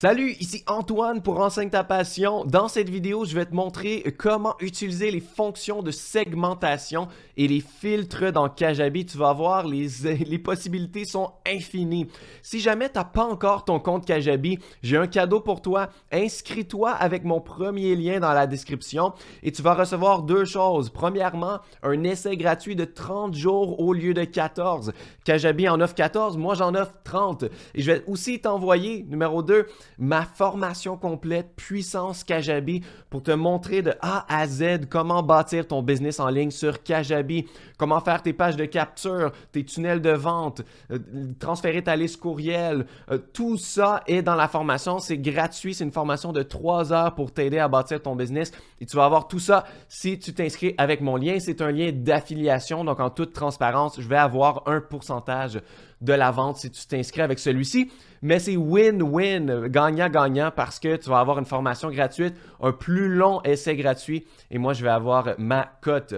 Salut, ici Antoine pour Enseigne ta passion. Dans cette vidéo, je vais te montrer comment utiliser les fonctions de segmentation et les filtres dans Kajabi. Tu vas voir, les possibilités sont infinies. Si jamais tu n'as pas encore ton compte Kajabi, j'ai un cadeau pour toi. Inscris-toi avec mon premier lien dans la description et tu vas recevoir deux choses. Premièrement, un essai gratuit de 30 jours au lieu de 14. Kajabi en offre 14, moi j'en offre 30. Et je vais aussi t'envoyer, numéro 2, ma formation complète Puissance Kajabi pour te montrer de A à Z comment bâtir ton business en ligne sur Kajabi, comment faire tes pages de capture, tes tunnels de vente, transférer ta liste courriel. Tout ça est dans la formation. C'est gratuit. C'est une formation de 3 heures pour t'aider à bâtir ton business. Et tu vas avoir tout ça si tu t'inscris avec mon lien. C'est un lien d'affiliation. Donc, en toute transparence, je vais avoir un pourcentage de la vente si tu t'inscris avec celui-ci. Mais c'est win-win, gagnant-gagnant parce que tu vas avoir une formation gratuite, un plus long essai gratuit et moi, je vais avoir ma cote.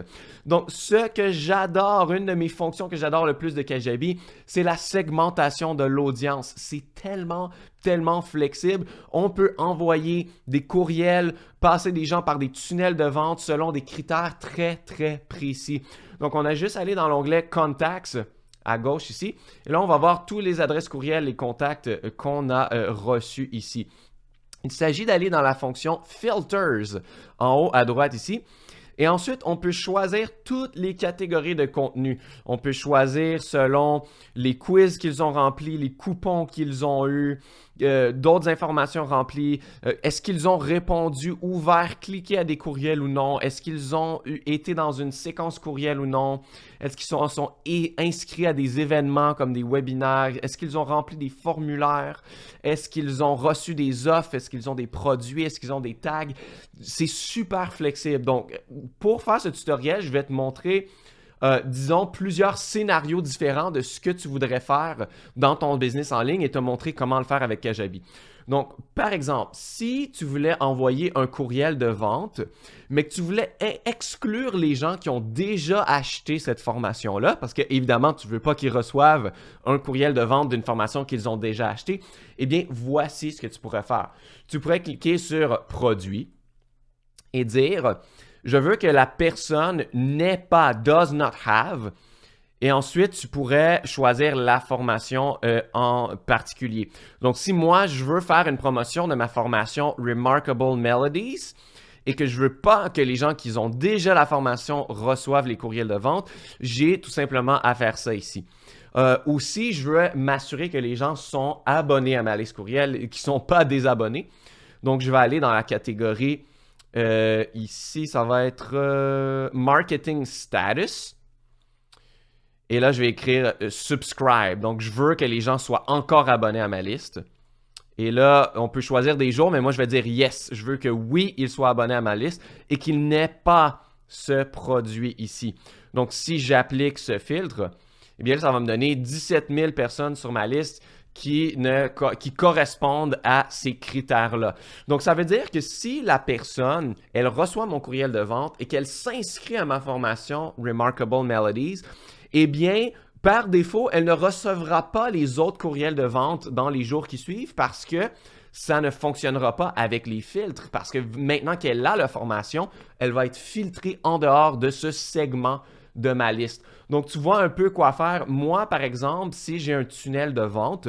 Donc, ce que j'adore, une de mes fonctions que j'adore le plus de Kajabi, c'est la segmentation de l'audience. C'est tellement flexible. On peut envoyer des courriels, passer des gens par des tunnels de vente selon des critères très précis. Donc, on a juste à aller dans l'onglet Contacts à gauche ici. Et là, on va voir tous les adresses courriels, les contacts qu'on a reçus ici. Il s'agit d'aller dans la fonction Filters en haut à droite ici. Et ensuite, on peut choisir toutes les catégories de contenu. On peut choisir selon les quiz qu'ils ont remplis, les coupons qu'ils ont eus, d'autres informations remplies. Est-ce qu'ils ont répondu, ouvert, cliqué à des courriels ou non? Est-ce qu'ils ont été dans une séquence courriel ou non? Est-ce qu'ils sont inscrits à des événements comme des webinaires? Est-ce qu'ils ont rempli des formulaires? Est-ce qu'ils ont reçu des offres? Est-ce qu'ils ont des produits? Est-ce qu'ils ont des tags? C'est super flexible. Donc, pour faire ce tutoriel, je vais te montrer, disons, plusieurs scénarios différents de ce que tu voudrais faire dans ton business en ligne et te montrer comment le faire avec Kajabi. Donc, par exemple, si tu voulais envoyer un courriel de vente, mais que tu voulais exclure les gens qui ont déjà acheté cette formation-là, parce que évidemment, tu ne veux pas qu'ils reçoivent un courriel de vente d'une formation qu'ils ont déjà achetée, eh bien, voici ce que tu pourrais faire. Tu pourrais cliquer sur « Produit » et dire « Je veux que la personne n'ait pas, does not have ». Et ensuite, tu pourrais choisir la formation en particulier. Donc, si moi, je veux faire une promotion de ma formation Remarkable Melodies et que je veux pas que les gens qui ont déjà la formation reçoivent les courriels de vente, j'ai tout simplement à faire ça ici. Aussi, je veux m'assurer que les gens sont abonnés à ma liste courriel et qui ne sont pas désabonnés. Donc, je vais aller dans la catégorie, ici, ça va être Marketing Status. Et là, je vais écrire subscribe. Donc, je veux que les gens soient encore abonnés à ma liste. Et là, on peut choisir des jours, mais moi, je vais dire yes. Je veux que oui, ils soient abonnés à ma liste et qu'ils n'aient pas ce produit ici. Donc, si j'applique ce filtre, eh bien, ça va me donner 17 000 personnes sur ma liste qui correspondent à ces critères-là. Donc, ça veut dire que si la personne, elle reçoit mon courriel de vente et qu'elle s'inscrit à ma formation Remarkable Melodies, eh bien, par défaut, elle ne recevra pas les autres courriels de vente dans les jours qui suivent parce que ça ne fonctionnera pas avec les filtres. Parce que maintenant qu'elle a la formation, elle va être filtrée en dehors de ce segment de ma liste. Donc, tu vois un peu quoi faire. Moi, par exemple, si j'ai un tunnel de vente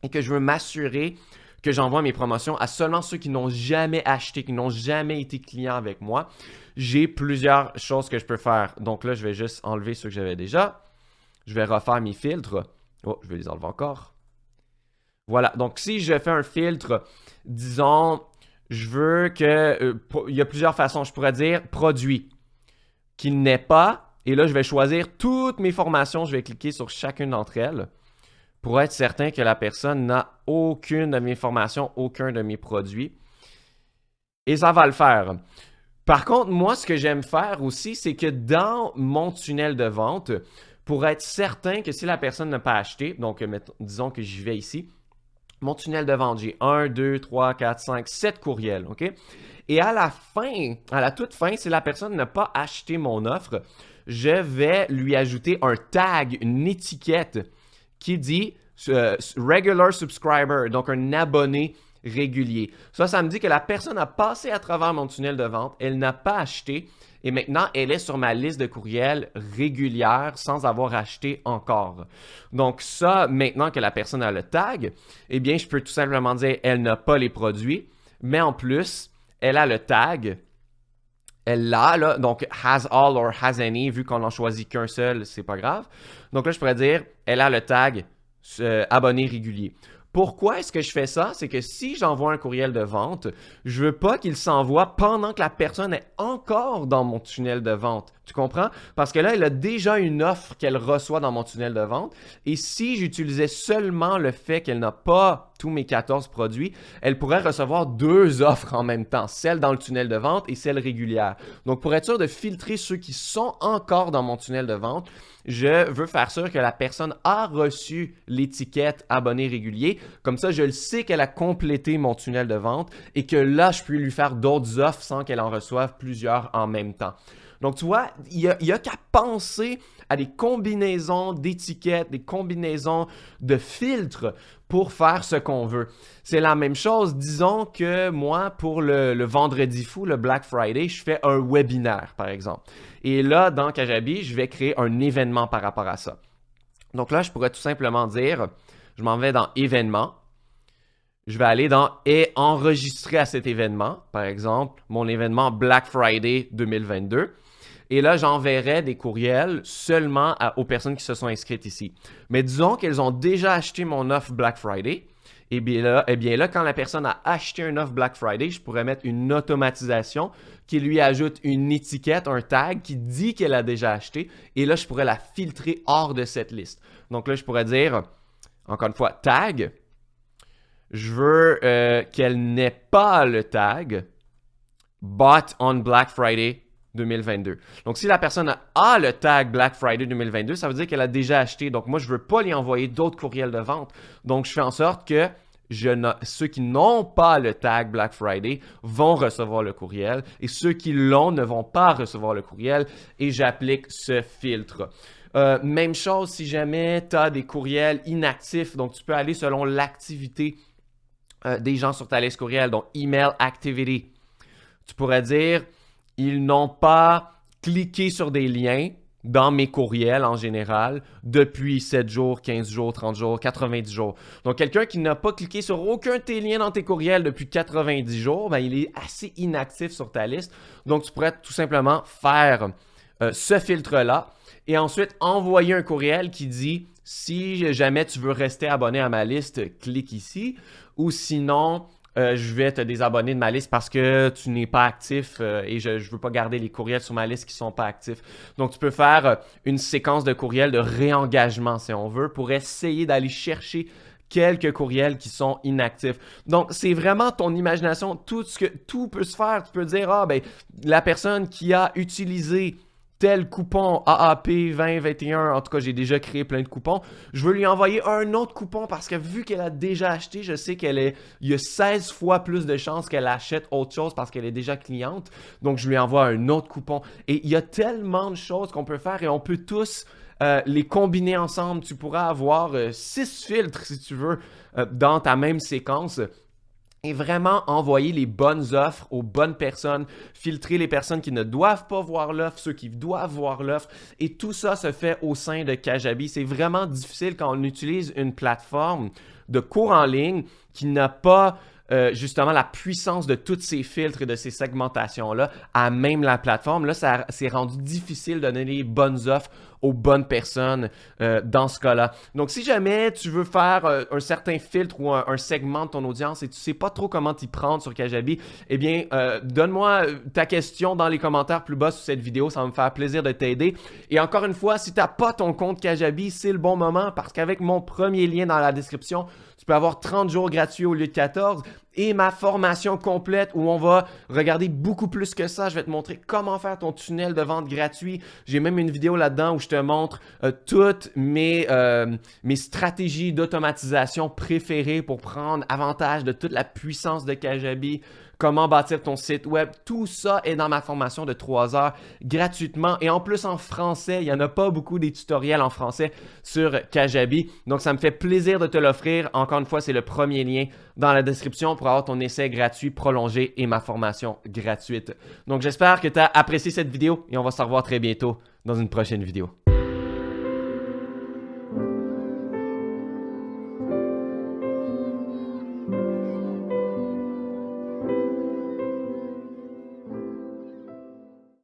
et que je veux m'assurer que j'envoie mes promotions à seulement ceux qui n'ont jamais acheté, qui n'ont jamais été clients avec moi, j'ai plusieurs choses que je peux faire. Donc là, je vais juste enlever ceux que j'avais déjà. Je vais refaire mes filtres. Oh, je vais les enlever encore. Voilà. Donc, si je fais un filtre, disons, je veux que... il y a plusieurs façons. Je pourrais dire « Produit » qu'il n'ait pas. Et là, je vais choisir toutes mes formations. Je vais cliquer sur chacune d'entre elles pour être certain que la personne n'a aucune de mes formations, aucun de mes produits. Et ça va le faire. Par contre, moi, ce que j'aime faire aussi, c'est que dans mon tunnel de vente, pour être certain que si la personne n'a pas acheté, donc disons que j'y vais ici, mon tunnel de vente, j'ai 1, 2, 3, 4, 5, 7 courriels, OK? Et à la fin, à la toute fin, si la personne n'a pas acheté mon offre, je vais lui ajouter un tag, une étiquette qui dit Regular Subscriber, donc un abonné régulier. Ça me dit que la personne a passé à travers mon tunnel de vente, elle n'a pas acheté et maintenant elle est sur ma liste de courriels régulière sans avoir acheté encore. Donc ça, maintenant que la personne a le tag, eh bien je peux tout simplement dire elle n'a pas les produits, mais en plus, elle a le tag. Elle l'a, là, donc has all or has any, vu qu'on n'en choisit qu'un seul, c'est pas grave. Donc là, je pourrais dire, elle a le tag abonné régulier. Pourquoi est-ce que je fais ça? C'est que si j'envoie un courriel de vente, je veux pas qu'il s'envoie pendant que la personne est encore dans mon tunnel de vente. Tu comprends? Parce que là, elle a déjà une offre qu'elle reçoit dans mon tunnel de vente. Et si j'utilisais seulement le fait qu'elle n'a pas tous mes 14 produits, elle pourrait recevoir 2 offres en même temps, celle dans le tunnel de vente et celle régulière. Donc, pour être sûr de filtrer ceux qui sont encore dans mon tunnel de vente, je veux faire sûr que la personne a reçu l'étiquette abonné régulier. Comme ça, je le sais qu'elle a complété mon tunnel de vente et que là, je peux lui faire d'autres offres sans qu'elle en reçoive plusieurs en même temps. Donc, tu vois, il y a qu'à penser à des combinaisons d'étiquettes, des combinaisons de filtres pour faire ce qu'on veut. C'est la même chose, disons que moi, pour le vendredi fou, le Black Friday, je fais un webinaire, par exemple. Et là, dans Kajabi, je vais créer un événement par rapport à ça. Donc là, je pourrais tout simplement dire, je m'en vais dans événements. Je vais aller dans et enregistrer à cet événement, par exemple, mon événement Black Friday 2022. Et là, j'enverrai des courriels seulement aux personnes qui se sont inscrites ici. Mais disons qu'elles ont déjà acheté mon offre Black Friday. Eh bien là, quand la personne a acheté une offre Black Friday, je pourrais mettre une automatisation qui lui ajoute une étiquette, un tag qui dit qu'elle a déjà acheté. Et là, je pourrais la filtrer hors de cette liste. Donc là, je pourrais dire, encore une fois, tag. Je veux qu'elle n'ait pas le tag Bought on Black Friday 2022. Donc, si la personne a le tag Black Friday 2022, ça veut dire qu'elle a déjà acheté. Donc, moi, je ne veux pas lui envoyer d'autres courriels de vente. Donc, je fais en sorte que ceux qui n'ont pas le tag Black Friday vont recevoir le courriel et ceux qui l'ont ne vont pas recevoir le courriel et j'applique ce filtre. Même chose si jamais tu as des courriels inactifs. Donc, tu peux aller selon l'activité des gens sur ta liste courriel. Donc, email activity. Tu pourrais dire ils n'ont pas cliqué sur des liens dans mes courriels en général depuis 7 jours, 15 jours, 30 jours, 90 jours. Donc, quelqu'un qui n'a pas cliqué sur aucun de tes liens dans tes courriels depuis 90 jours, ben, il est assez inactif sur ta liste. Donc, tu pourrais tout simplement faire ce filtre-là et ensuite envoyer un courriel qui dit « Si jamais tu veux rester abonné à ma liste, clique ici. » Ou sinon, je vais te désabonner de ma liste parce que tu n'es pas actif et je ne veux pas garder les courriels sur ma liste qui ne sont pas actifs. Donc, tu peux faire une séquence de courriels de réengagement, si on veut, pour essayer d'aller chercher quelques courriels qui sont inactifs. Donc, c'est vraiment ton imagination. Tout peut se faire. Tu peux dire, ah, ben, la personne qui a utilisé tel coupon AAP 2021, en tout cas, j'ai déjà créé plein de coupons. Je veux lui envoyer un autre coupon parce que vu qu'elle a déjà acheté, je sais il y a 16 fois plus de chances qu'elle achète autre chose parce qu'elle est déjà cliente. Donc, je lui envoie un autre coupon. Et il y a tellement de choses qu'on peut faire et on peut tous les combiner ensemble. Tu pourras avoir 6 filtres, si tu veux, dans ta même séquence. Et vraiment envoyer les bonnes offres aux bonnes personnes, filtrer les personnes qui ne doivent pas voir l'offre, ceux qui doivent voir l'offre. Et tout ça se fait au sein de Kajabi. C'est vraiment difficile quand on utilise une plateforme de cours en ligne qui n'a pas justement la puissance de tous ces filtres et de ces segmentations-là à même la plateforme. Là, c'est rendu difficile de donner les bonnes offres aux bonnes personnes dans ce cas-là. Donc, si jamais tu veux faire un certain filtre ou un segment de ton audience et tu ne sais pas trop comment t'y prendre sur Kajabi, eh bien, donne-moi ta question dans les commentaires plus bas sous cette vidéo. Ça va me faire plaisir de t'aider. Et encore une fois, si tu n'as pas ton compte Kajabi, c'est le bon moment parce qu'avec mon premier lien dans la description, tu peux avoir 30 jours gratuits au lieu de 14 et ma formation complète où on va regarder beaucoup plus que ça. Je vais te montrer comment faire ton tunnel de vente gratuit. J'ai même une vidéo là-dedans où je te montre toutes mes stratégies d'automatisation préférées pour prendre avantage de toute la puissance de Kajabi. Comment bâtir ton site web. Tout ça est dans ma formation de 3 heures gratuitement. Et en plus en français, il n'y en a pas beaucoup des tutoriels en français sur Kajabi. Donc, ça me fait plaisir de te l'offrir. Encore une fois, c'est le premier lien dans la description pour pour avoir ton essai gratuit prolongé et ma formation gratuite. Donc, j'espère que tu as apprécié cette vidéo et on va se revoir très bientôt dans une prochaine vidéo.